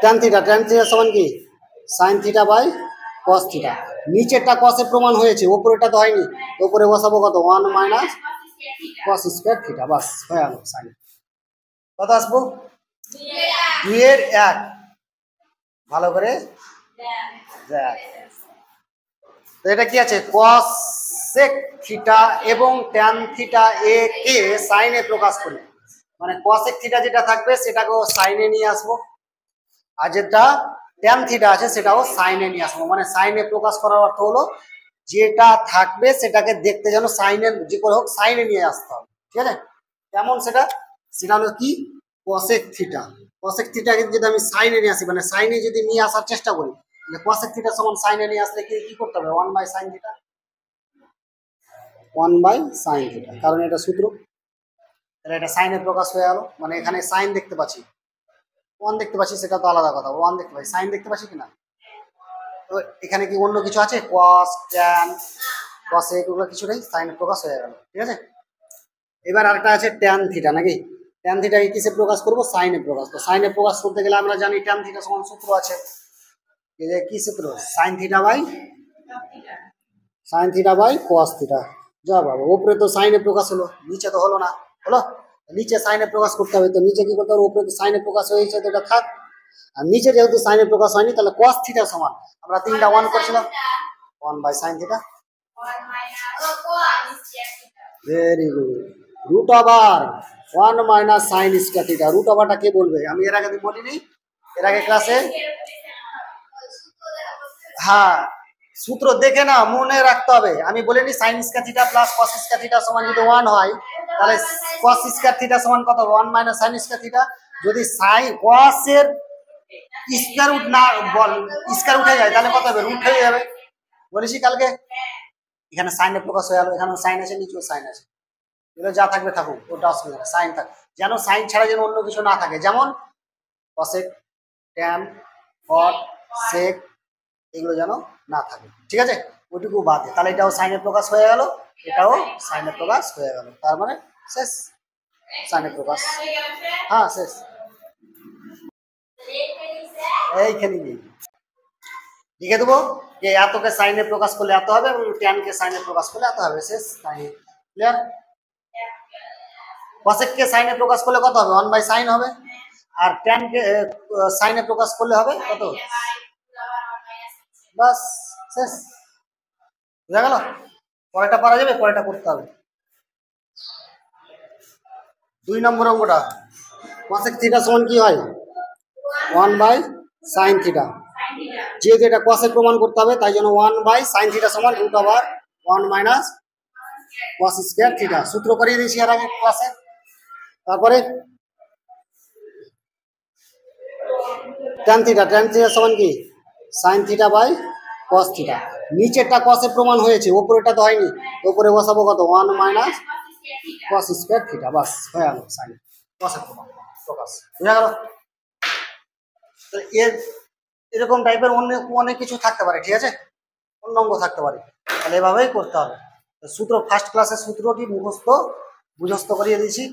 Tan theta সমান কি sine theta by cos theta. নিচেরটা কসের প্রমাণ হয়েছে, ওপরেটা তো হয়নি, ওপরে বসাবো কত 1 মাইনাস কস স্কয়ার থিটা, বাস হয়ে গেল সাইন। কত আসবো 2/1, ভালো করে দেখ। তো এটা কি আছে কসেক থিটা এবং ট্যান থিটা এ কে সাইনে প্রকাশ করি, মানে কসেক থিটা যেটা থাকবে সেটাকেও সাইনে নিয়ে আসবো, আর যেটা ট্যান থিটা আছে সেটাও সাইনে নিয়ে আসবো। মানে সাইনে প্রকাশ করার অর্থ হলো যেটা থাকবে সেটাকে দেখতে যেন সাইনের যে করে হোক সাইনে নিয়ে আসতে হবে, ঠিক আছে। কেমন সেটা হলো কি কসেক থিটা। কসেক থিটাকে যদি আমি সাইনে নিয়ে আসি, মানে সাইনে যদি নিয়ে আসার চেষ্টা করি, তাহলে কসেক থিটা সমান সাইনে নিয়ে আসলে কি করতে হবে 1 by sine theta, 1 by sine theta, কারণ এটা সূত্র। তাহলে এটা সাইনে প্রকাশ হয়ে গেল, মানে এখানে সাইন দেখতে পাচ্ছি, 1 দেখতে পাচ্ছি সেটা তো আলাদা কথা, 1 দেখতে পাচ্ছি, সাইন দেখতে পাচ্ছি কিনা। তো এখানে কি অন্য কিছু আছে কস ট্যান কসেক এগুলো কিছু নেই, সাইনে প্রকাশ হয়ে গেল, ঠিক আছে। এবার আরেকটা আছে ট্যান থিটা, নাকি ট্যান থিটাকে কিসে প্রকাশ করবো সাইনে প্রকাশ। তো সাইনে প্রকাশ করতে গেলে আমরা জানি ট্যান থিটা সমান সূত্র আছে, এই যে কি সূত্র sine theta by cos theta. যা বাবা, উপরে তো সাইনে প্রকাশ হলো, নিচে তো হলো না, হলো নিচে সাইনে প্রকাশ করতে হবে, তো নিচে কি করতে হবে, উপরে তো সাইনে প্রকাশ হয়েছে তো এটা থাক, আর নিচে যেহেতু সাইনে প্রকাশ হয়নি তাহলে কস থিটা সমান আমরা 3টা 1 করেছিলাম 1 by sine theta, very good, root over 1 minus sine square theta. Root ওভারটা কে বলবে, আমি এর আগে বলিনি, এর আগে ক্লাসে, হ্যাঁ সূত্র দেখে না মনে রাখতে হবে। আমি বলিনি sign square theta plus cos square theta সমান যদি 1 হয় তাহলে কস স্কয়ার থিটা সমান কত 1 মাইনাস সাইন স্কয়ার থিটা। যদি সাইন কস এর স্কয়ার রুট না বল স্কয়ার উঠে যায় তাহলে কত হবে রুট হয়ে যাবে, বলেছি কালকে। এখানে সাইনে প্রকাশ হয়ে গেল, এখানে সাইন আছে নিচেও সাইন আছে, এগুলো যা থাকবে থাকুক, ওটা অসুবিধা নেই, সাইন থাক, যেন সাইন ছাড়া যেন অন্য কিছু না থাকে, যেমন কসেক ট্যান কট সেক এগুলো যেন না থাকে, ঠিক আছে, ওইটুকু বাদে। তাহলে এটাও সাইনে প্রকাশ হয়ে গেল, এটাও সাইনে প্রকাশ হয়ে গেল, তার মানে শেষ সাইনে প্রকাশ, হ্যাঁ শেষ। এইখানে লিখে দেবো যে এতকে সাইনে প্রকাশ করলে এত হবে এবং ট্যানকে সাইনে প্রকাশ করলে এত হবে, শেষ। ক্লিয়ার। কসেককে সাইনে প্রকাশ করলে কত হবে 1 বাই সাইন হবে, আর ট্যানকে সাইনে প্রকাশ করলে হবে কত, বাস শেষ, বুঝা গেল। পরেরটা পারা যাবে, পরেরটা করতে হবে। 2 নম্বর অঙ্কটা কসেক থিটা সমান কি হয় 1 বাই সাইন থিটা, যেহেতু এটা কসেক প্রমাণ করতে হবে তাই জন্য 1 বাই সাইন থিটা সমান root over 1 minus cos square theta, সূত্র করিয়ে দিয়েছি এর আগে ক্লাসে। তারপরে ট্যান থিটা সমান কি sine theta by cos theta. নিচেরটা কসের প্রমাণ হয়েছে, ওপরেটা তো হয়নি, ওপরে বসাবো কত 1 মাইনাস কস স্কয়ার থিটা, বাস হয়ে গেল সাইন কসের প্রমাণ প্রকাশ, বুঝা গেল। এর এরকম টাইপের অনেক কিছু থাকতে পারে, ঠিক আছে, অন্য অঙ্গ থাকতে পারে, তাহলে এভাবেই করতে হবে। সূত্র ফার্স্ট ক্লাসের সূত্রটি মুখস্থ করিয়ে দিয়েছি,